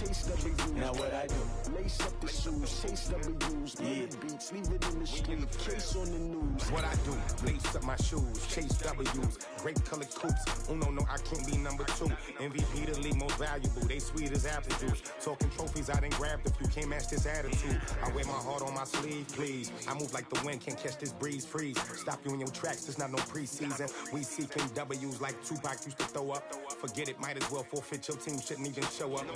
chase W's. Now what I do? Lace up the shoes, chase W's. Yeah. Beats, leave it in the street, case on the news. What I do? Lace up my shoes, chase W's. Great colored coops. Oh no, I can't be number 2. MVP the league most valuable. They sweet as apple juice. Talking trophies, I done grabbed a few. Can't match this attitude. I wear my heart on my sleeve, please. I move like the wind, can't catch this breeze, freeze. Stop you in your tracks, it's not no preseason. We seeking W's like Tupac used to throw up. Forget it, might as well forfeit. Your team shouldn't even show up.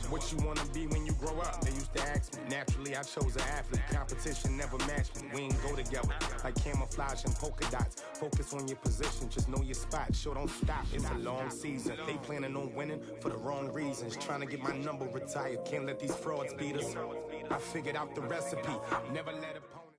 What you wanna be when you grow up? They used to ask me. Naturally, I chose an athlete. Competition never matched me. We ain't go together like camouflage and polka dots. Focus on your position, just know your spot. Sure, don't stop, it's a long season. They planning on winning for the wrong reasons. Trying to get my number retired. Can't let these frauds beat us. I figured out the recipe. Never let opponents.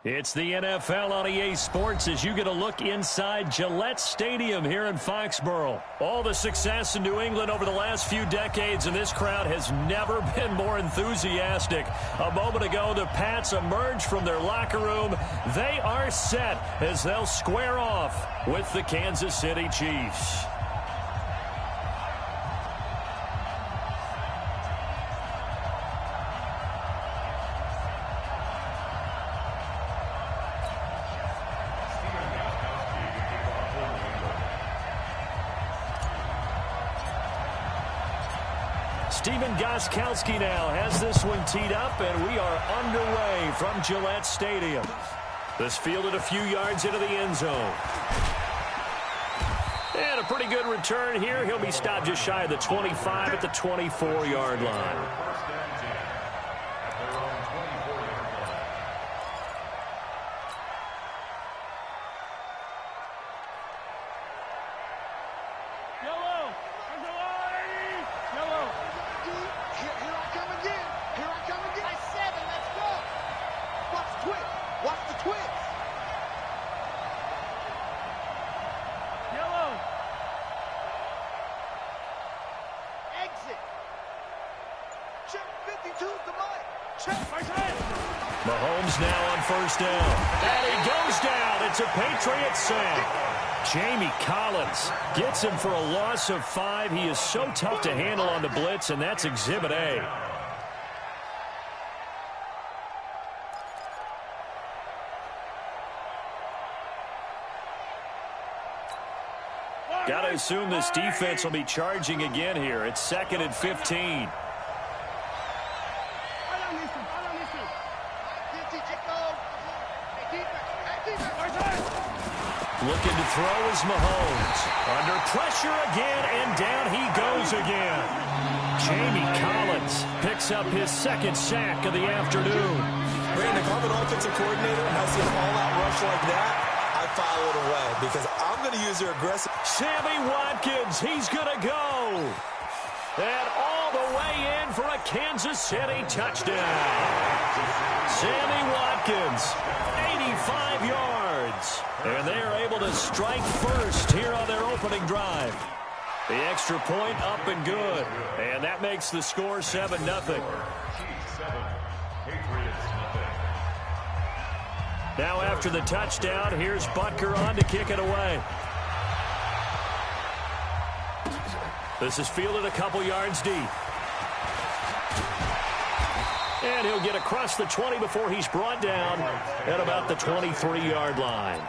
It's the NFL on EA Sports as you get a look inside Gillette Stadium here in Foxborough. All the success in New England over the last few decades, and this crowd has never been more enthusiastic. A moment ago, the Pats emerged from their locker room. They are set as they'll square off with the Kansas City Chiefs. Steven Gostkowski now has this one teed up, and we are underway from Gillette Stadium. This fielded a few yards into the end zone. And a pretty good return here. He'll be stopped just shy of the 25 at the 24-yard line. Mahomes now on first down. And he goes down. It's a Patriots sack. Jamie Collins gets him for a loss of 5. He is so tough to handle on the blitz, and that's Exhibit A. Got to assume this defense will be charging again here. It's 2nd and 15. Looking to throw is Mahomes. Under pressure again, and down he goes again. Jamie Collins picks up his 2nd sack of the afternoon. Brandon, if I'm an offensive coordinator and I see an all-out rush like that, I follow it away because I'm going to use their aggressive. Sammy Watkins, he's going to go. And all the way in for a Kansas City touchdown. Sammy Watkins, 85 yards. And they are able to strike first here on their opening drive. The extra point up and good. And that makes the score 7-0. Now after the touchdown, here's Butker on to kick it away. This is fielded a couple yards deep. And he'll get across the 20 before he's brought down at about the 23-yard line.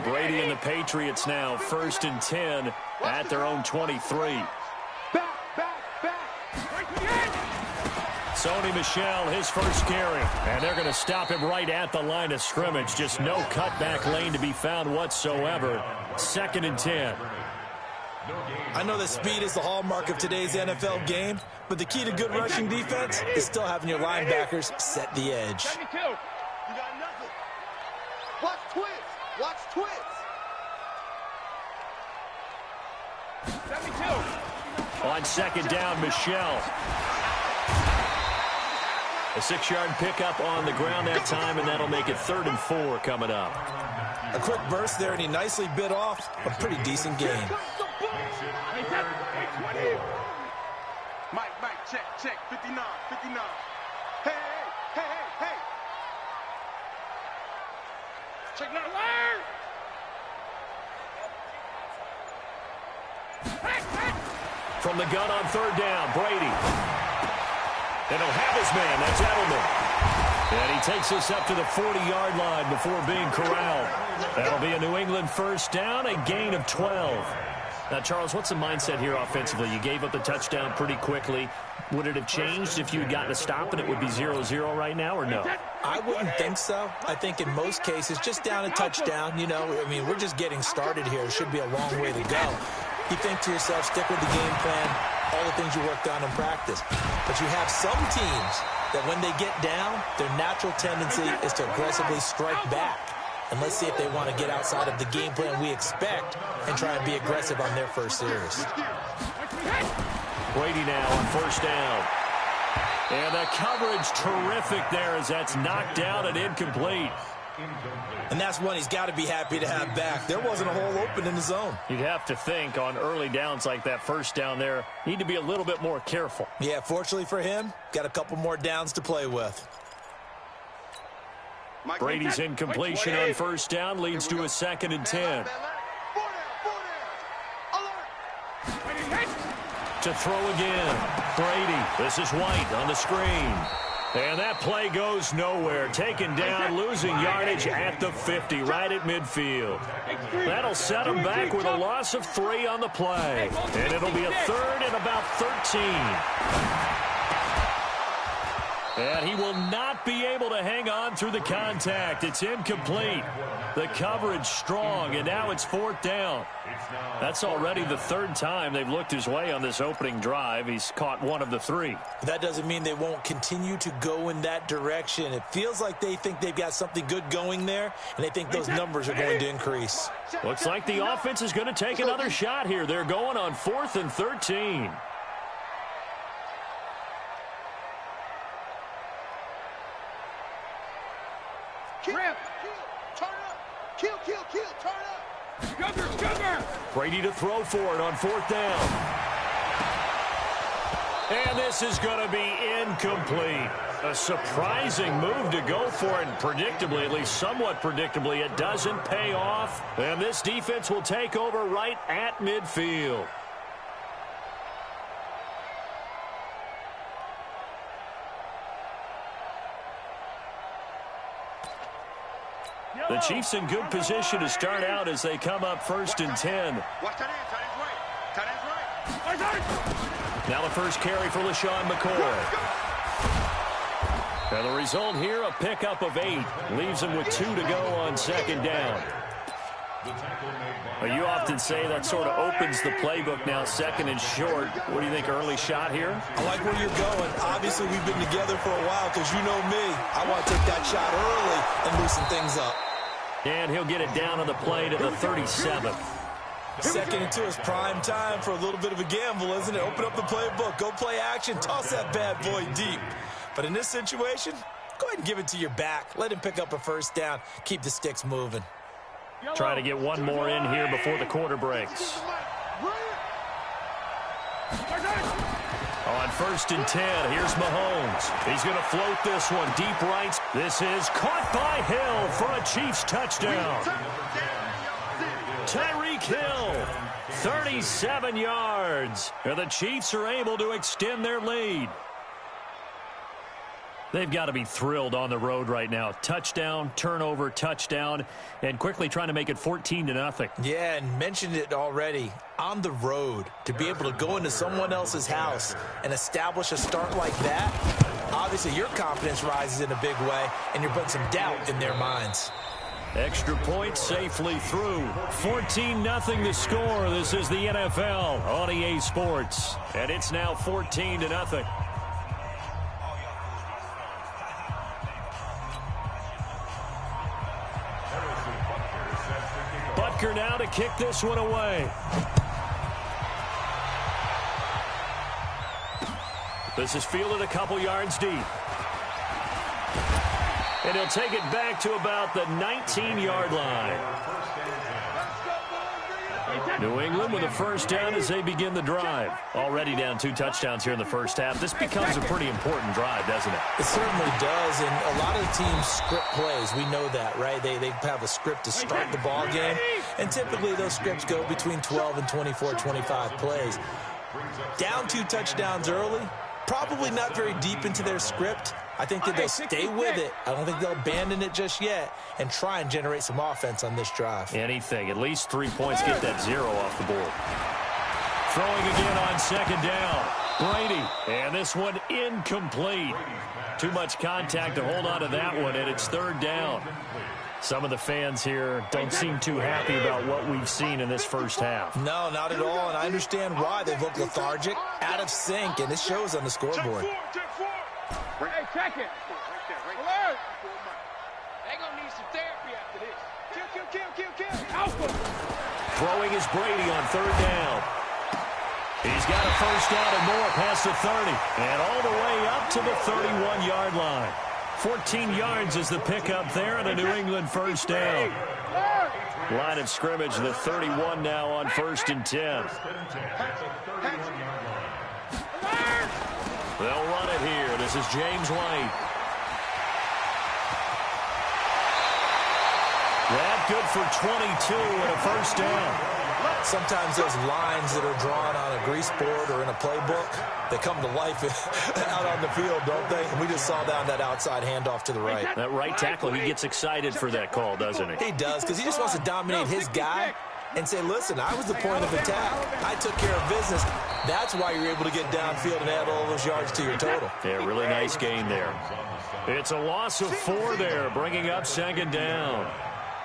Brady and the Patriots now 1st and 10 at their own 23. Sony Michel, his first carry. And they're going to stop him right at the line of scrimmage. Just no cutback lane to be found whatsoever. 2nd and 10. I know that speed is the hallmark of today's NFL game, but the key to good rushing defense is still having your linebackers set the edge. 72. You got nothing. Watch twins. Watch twins. 72. On 2nd down, Michel. A 6-yard pickup on the ground that time, and that'll make it 3rd and 4 coming up. A quick burst there, and he nicely bit off a pretty decent gain. Mike, check, 59. Hey. Check now, From the gun on third down, Brady. And he'll have his man. That's Edelman. And he takes us up to the 40-yard line before being corralled. That'll be a New England first down, a gain of 12. Now, Charles, what's the mindset here offensively? You gave up the touchdown pretty quickly. Would it have changed if you had gotten a stop and it would be 0-0 right now, or no? I wouldn't think so. I think in most cases, just down a touchdown, you know, I mean, we're just getting started here. It should be a long way to go. You think to yourself, stick with the game plan, all the things you worked on in practice. But you have some teams that when they get down, their natural tendency is to aggressively strike back. And let's see if they want to get outside of the game plan we expect and try and be aggressive on their first series. Brady now on first down. And the coverage terrific there as that's knocked down and incomplete. And that's one he's got to be happy to have back. There wasn't a hole open in the zone. You'd have to think on early downs like that first down there, need to be a little bit more careful. Yeah, fortunately for him, got a couple more downs to play with. Brady's incompletion on first down leads to a 2nd and 10. To throw again. Brady. This is White on the screen. And that play goes nowhere. Taken down, losing yardage at the 50, right at midfield. That'll set him back with a loss of 3 on the play. And it'll be a 3rd and about 13. And he will not be able to hang on through the contact. It's incomplete. The coverage strong, and now it's 4th down. That's already the 3rd time they've looked his way on this opening drive. He's caught 1 of the 3. That doesn't mean they won't continue to go in that direction. It feels like they think they've got something good going there, and they think those numbers are going to increase. Looks like the offense is going to take another shot here. They're going on 4th and 13. Brady to throw for it on 4th down. And this is going to be incomplete. A surprising move to go for it, and predictably, at least somewhat predictably, it doesn't pay off. And this defense will take over right at midfield. The Chiefs in good position to start out as they come up 1st and 10. Now the first carry for LaShawn McCoy. And the result here, a pickup of 8. Leaves him with 2 to go on 2nd down. Well, you often say that sort of opens the playbook now, 2nd and short. What do you think, early shot here? I like where you're going. Obviously, we've been together for a while because you know me. I want to take that shot early and loosen things up. And he'll get it down on the play to the 37th. 2nd and 2 is prime time for a little bit of a gamble, isn't it? Open up the playbook, go play action, toss that bad boy deep. But in this situation, go ahead and give it to your back. Let him pick up a first down. Keep the sticks moving. Try to get one more in here before the quarter breaks. On 1st and 10, here's Mahomes. He's going to float this one deep right. This is caught by Hill for a Chiefs touchdown. Tyreek Hill, 37 yards. And the Chiefs are able to extend their lead. They've got to be thrilled on the road right now. Touchdown, turnover, touchdown, and quickly trying to make it 14-0. Yeah, and mentioned it already. On the road, to be able to go into someone else's house and establish a start like that, obviously your confidence rises in a big way, and you're putting some doubt in their minds. Extra point safely through. 14-0 the score. This is the NFL on EA Sports, and it's now 14-0. Butker now to kick this one away. This is fielded a couple yards deep. And he'll take it back to about the 19-yard line. New England with a first down as they begin the drive. Already down 2 touchdowns here in the first half. This becomes a pretty important drive, doesn't it? It certainly does, and a lot of the teams script plays. We know that, right? They have a script to start the ball game, and typically those scripts go between 12 and 24, 25 plays. Down 2 touchdowns early, probably not very deep into their script. I think that they'll stay with it. I don't think they'll abandon it just yet and try and generate some offense on this drive. Anything. At least 3 points. Get that 0 off the board. Throwing again on second down. Brady. And this one incomplete. Too much contact to hold on to that one, and it's third down. Some of the fans here don't seem too happy about what we've seen in this first half. No, not at all, and I understand why. They've looked lethargic, out of sync, and it shows on the scoreboard. Hey, check it. Alert. They're going to need some therapy after this. Kill. Alpha. Throwing is Brady on third down. He's got a first down and more past the 30. And all the way up to the 31-yard line. 14 yards is the pickup there and a New England first down. Line of scrimmage, the 31 now on 1st and 10. They'll run it here. This is James White. That good for 22 and a first down. Sometimes those lines that are drawn on a grease board or in a playbook, they come to life out on the field, don't they? And we just saw down that outside handoff to the right. That right tackle, he gets excited for that call, doesn't he? He does, because he just wants to dominate his guy and say, listen, I was the point of attack. I took care of business. That's why you're able to get downfield and add all those yards to your total. Yeah, really nice gain there. It's a loss of 4 there, bringing up second down.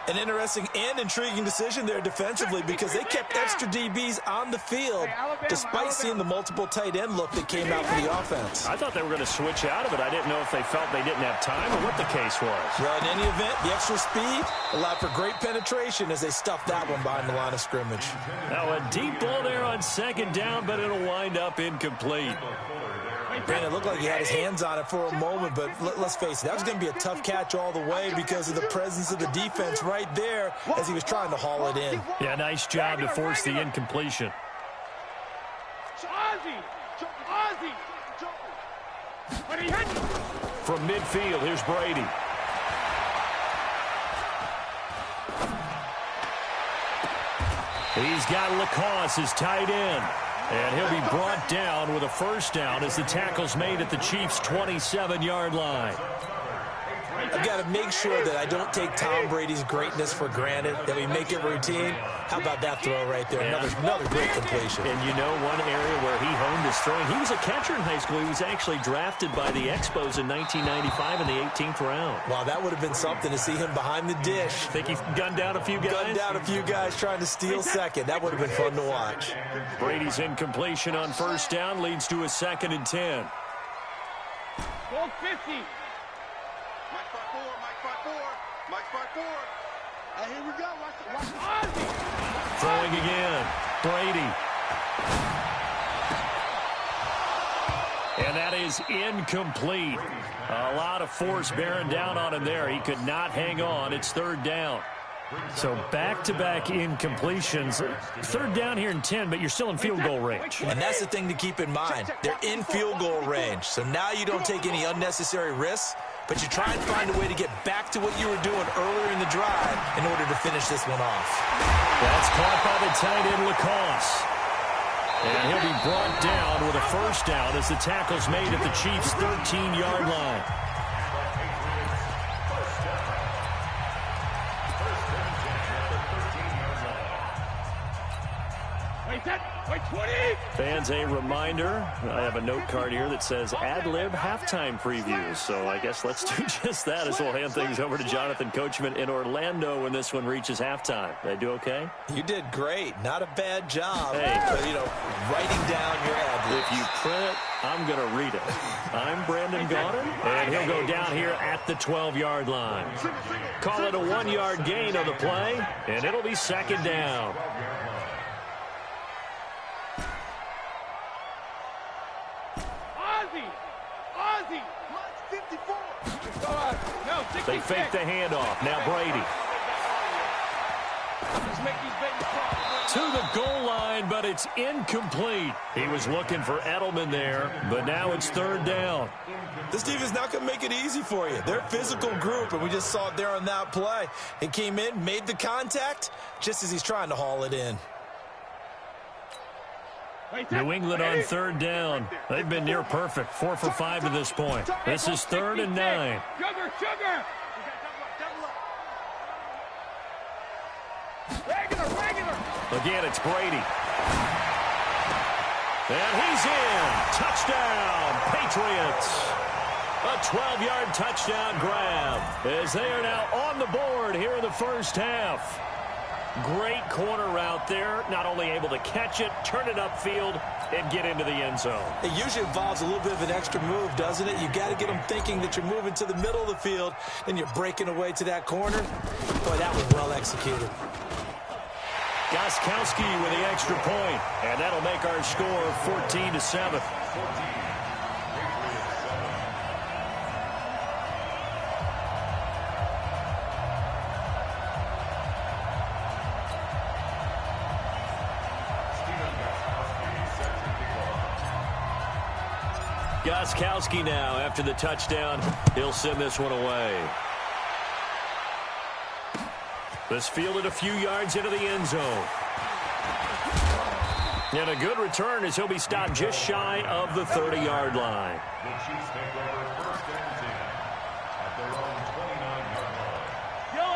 An interesting and intriguing decision there defensively because they kept extra DBs on the field despite seeing the multiple tight end look that came out for the offense. I thought they were going to switch out of it. I didn't know if they felt they didn't have time or what the case was. Well, in any event, the extra speed allowed for great penetration as they stuffed that one behind the line of scrimmage. Now a deep ball there on second down, but it'll wind up incomplete. Brandon, it looked like he had his hands on it for a moment, but let's face it, that was going to be a tough catch all the way because of the presence of the defense right there as he was trying to haul it in. Yeah, nice job to force the incompletion. From midfield, here's Brady. He's got LaCosse as tight end. And he'll be brought down with a first down as the tackle's made at the Chiefs' 27-yard line. I've got to make sure that I don't take Tom Brady's greatness for granted, that we make it routine. How about that throw right there? Another great completion. And you know one area where he honed his throwing, he was a catcher in high school. He was actually drafted by the Expos in 1995 in the 18th round. Wow, that would have been something to see him behind the dish. Think he gunned down a few guys? Gunned down a few guys trying to steal second. That would have been fun to watch. Brady's incompletion on first down leads to a 2nd and 10. Goal 50. Mike 5-4. Hey, here we go. Watch the Throwing again. Brady. And that is incomplete. A lot of force bearing down on him there. He could not hang on. It's third down. So back-to-back incompletions. Third down here in 10, but you're still in field goal range. And that's the thing to keep in mind. They're in field goal range. So now you don't take any unnecessary risks, but you try and find a way to get back to what you were doing earlier in the drive in order to finish this one off. That's caught by the tight end, LaCosse. And he'll be brought down with a first down as the tackle's made at the Chiefs' 13-yard line. Fans, a reminder, I have a note card here that says ad-lib halftime previews. So I guess let's do just that as we'll hand things over to Jonathan Coachman in Orlando when this one reaches halftime. Did I do okay? You did great. Not a bad job. Hey. But, writing down your ad-libs. If you print it, I'm going to read it. I'm Brandon Gaudin, and he'll go down here at the 12-yard line. Call it a 1-yard gain on the play, and it'll be second down. They fake the handoff. Now Brady. To the line, but it's incomplete. He was looking for Edelman there, but now it's third down. This team is not going to make it easy for you. They're a physical group, and we just saw it there on that play. He came in, made the contact, just as he's trying to haul it in. New England on third down. They've been near perfect, 4 for 5 to this point. This is 3rd and 9. Sugar! Regular! Again, it's Brady. And he's in. Touchdown, Patriots. A 12-yard touchdown grab as they are now on the board here in the first half. Great corner route there. Not only able to catch it, turn it upfield, and get into the end zone. It usually involves a little bit of an extra move, doesn't it? You got to get them thinking that you're moving to the middle of the field, and you're breaking away to that corner. Boy, that was well executed. Gostkowski with the extra point, and that'll make our score 14-7. Gostkowski now after the touchdown. He'll send this one away. This fielded a few yards into the end zone. And a good return as he'll be stopped just shy of the 30-yard line.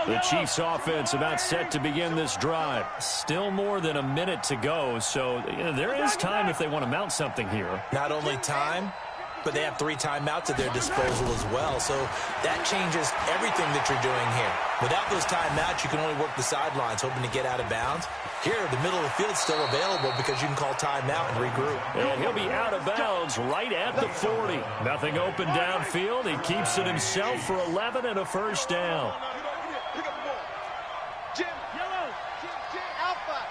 The Chiefs offense about set to begin this drive. Still more than a minute to go, so there is time if they want to mount something here. Not only time, but they have 3 timeouts at their disposal as well. So that changes everything that you're doing here. Without those timeouts, you can only work the sidelines, hoping to get out of bounds. Here, the middle of the field's still available because you can call timeout and regroup. And he'll be out of bounds right at the 40. Nothing open downfield. He keeps it himself for 11 and a first down. Jim, yellow, Jim, alpha.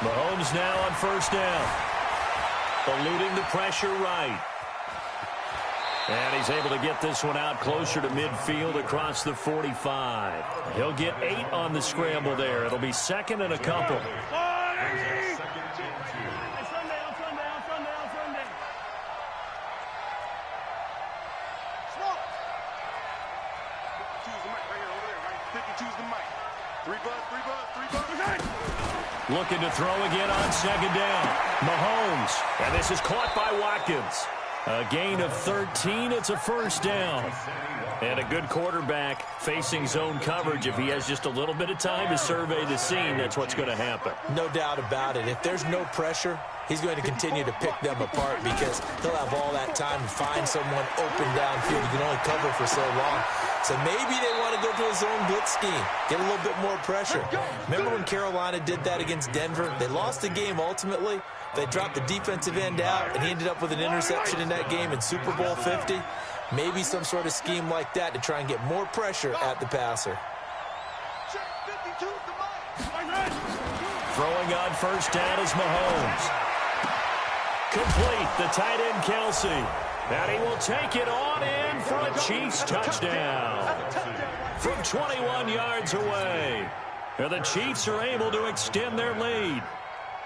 Mahomes now on first down. Eluding the pressure right. And he's able to get this one out closer to midfield across the 45. He'll get 8 on the scramble there. It'll be 2nd and a couple. Looking to throw again on 2nd down. Mahomes. And this is caught by Watkins. A gain of 13. It's a first down. And a good quarterback facing zone coverage. If he has just a little bit of time to survey the scene, that's what's going to happen. No doubt about it. If there's no pressure, he's going to continue to pick them apart because he'll have all that time to find someone open downfield. You can only cover for so long. So maybe they want to go to a zone blitz scheme, get a little bit more pressure. Remember when Carolina did that against Denver? They lost the game ultimately. They dropped the defensive end out, and he ended up with an interception in that game in Super Bowl 50. Maybe some sort of scheme like that to try and get more pressure at the passer. Throwing on first down is Mahomes. Complete, the tight end Kelsey. And he will take it on in for a Chiefs touchdown. From 21 yards away. And the Chiefs are able to extend their lead.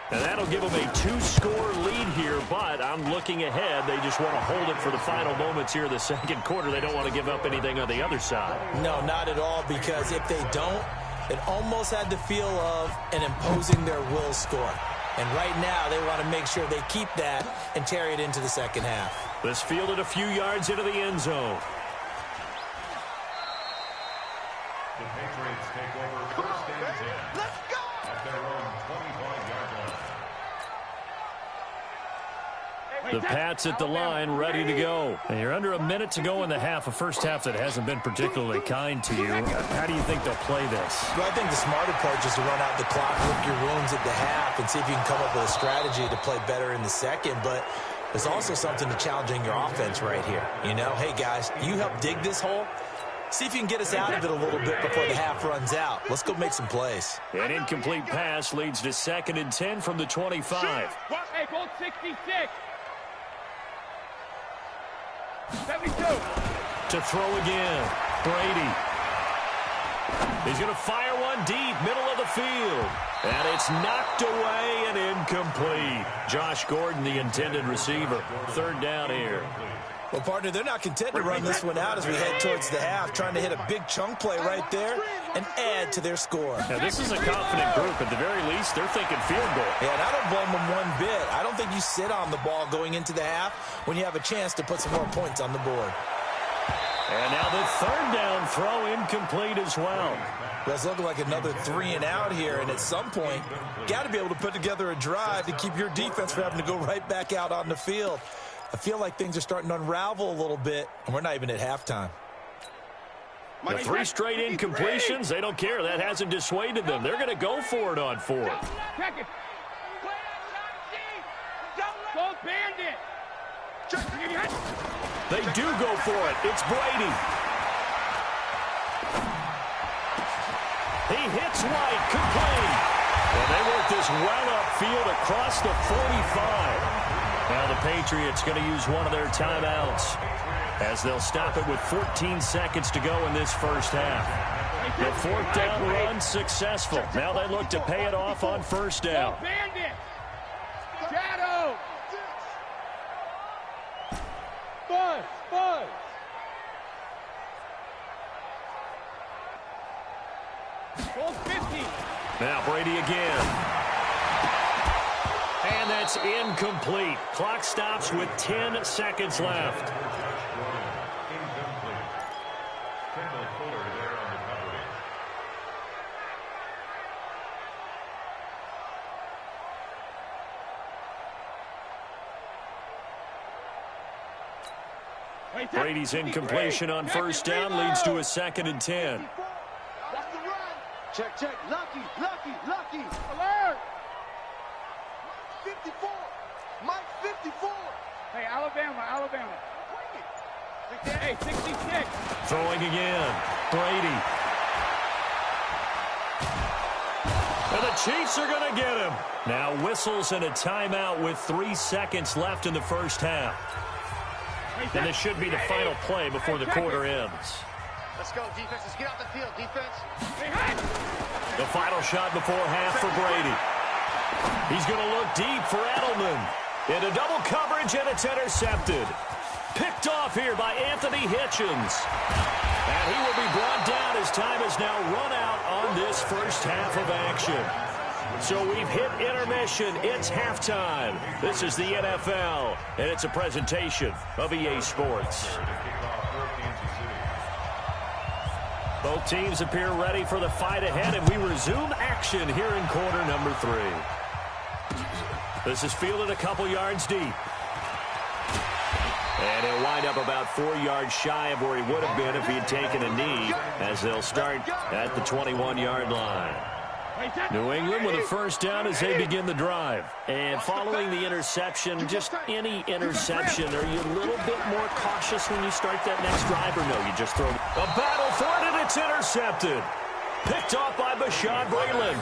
And that'll give them a 2-score lead here, but I'm looking ahead. They just want to hold it for the final moments here in the second quarter. They don't want to give up anything on the other side. No, not at all, because if they don't, it almost had the feel of an imposing their will score. And right now, they want to make sure they keep that and carry it into the second half. This fielded a few yards into the end zone. The Patriots take over first and 10. Let's go! At their own 25-yard line. The Pats at the line, ready to go. And you're under a minute to go in the half, a first half that hasn't been particularly kind to you. How do you think they'll play this? Well, I think the smart approach is to run out the clock, lick your wounds at the half, and see if you can come up with a strategy to play better in the second. But there's also something to challenging your offense right here. You know, hey, guys, you help dig this hole. See if you can get us out of it a little bit before the half runs out. Let's go make some plays. An incomplete pass leads to 2nd and 10 from the 25. Hey, hold 66. 72. To throw again. Brady. He's going to fire one deep, middle of the field. And it's knocked away and incomplete. Josh Gordon, the intended receiver. Third down here. Well, partner, they're not content to run this one out as we head towards the half, trying to hit a big chunk play right there and add to their score. Now, this is a confident group. At the very least, they're thinking field goal. Yeah, and I don't blame them one bit. I don't think you sit on the ball going into the half when you have a chance to put some more points on the board. And now the third down throw incomplete as well. Well, it's looking like another 3 and out here, and at some point, got to be able to put together a drive to keep your defense from having to go right back out on the field. I feel like things are starting to unravel a little bit, and we're not even at halftime. The 3 straight incompletions, they don't care. That hasn't dissuaded them. They're going to go for it on 4th. Go Bandit! They do go for it. It's Brady. He hits White, complete. And they work this well upfield across the 45. Now the Patriots going to use one of their timeouts as they'll stop it with 14 seconds to go in this first half. The 4th down run successful. Now they look to pay it off on 1st down. Bandit! Shadow! Buzz! Buzz! Goal 50. Now Brady again. And that's incomplete. Clock stops with 10 seconds left. Brady's incompletion on 1st down leads to a 2nd and 10. That's the run. Check, check. Lucky, lucky, lucky. Alert! 54. Mike 54. Hey, Alabama, Alabama. Hey, 66. Throwing again. Brady. And the Chiefs are going to get him. Now whistles and a timeout with 3 seconds left in the first half. And this should be the final play before the quarter ends. Let's go, defense. Let's get out the field, defense. The final shot before half for Brady. He's going to look deep for Edelman. Into double coverage, and it's intercepted. Picked off here by Anthony Hitchens. And he will be brought down as time has now run out on this first half of action. So we've hit intermission. It's halftime. This is the NFL, and it's a presentation of EA Sports. Both teams appear ready for the fight ahead, and we resume action here in quarter number 3. This is fielded a couple yards deep. And he'll wind up about 4 yards shy of where he would have been if he had taken a knee, as they'll start at the 21-yard line. New England with a first down as they begin the drive. And following the interception, just any interception, are you a little bit more cautious when you start that next drive, or no, you just throw a battle for it, and it's intercepted. Picked off by Bashaud Breeland.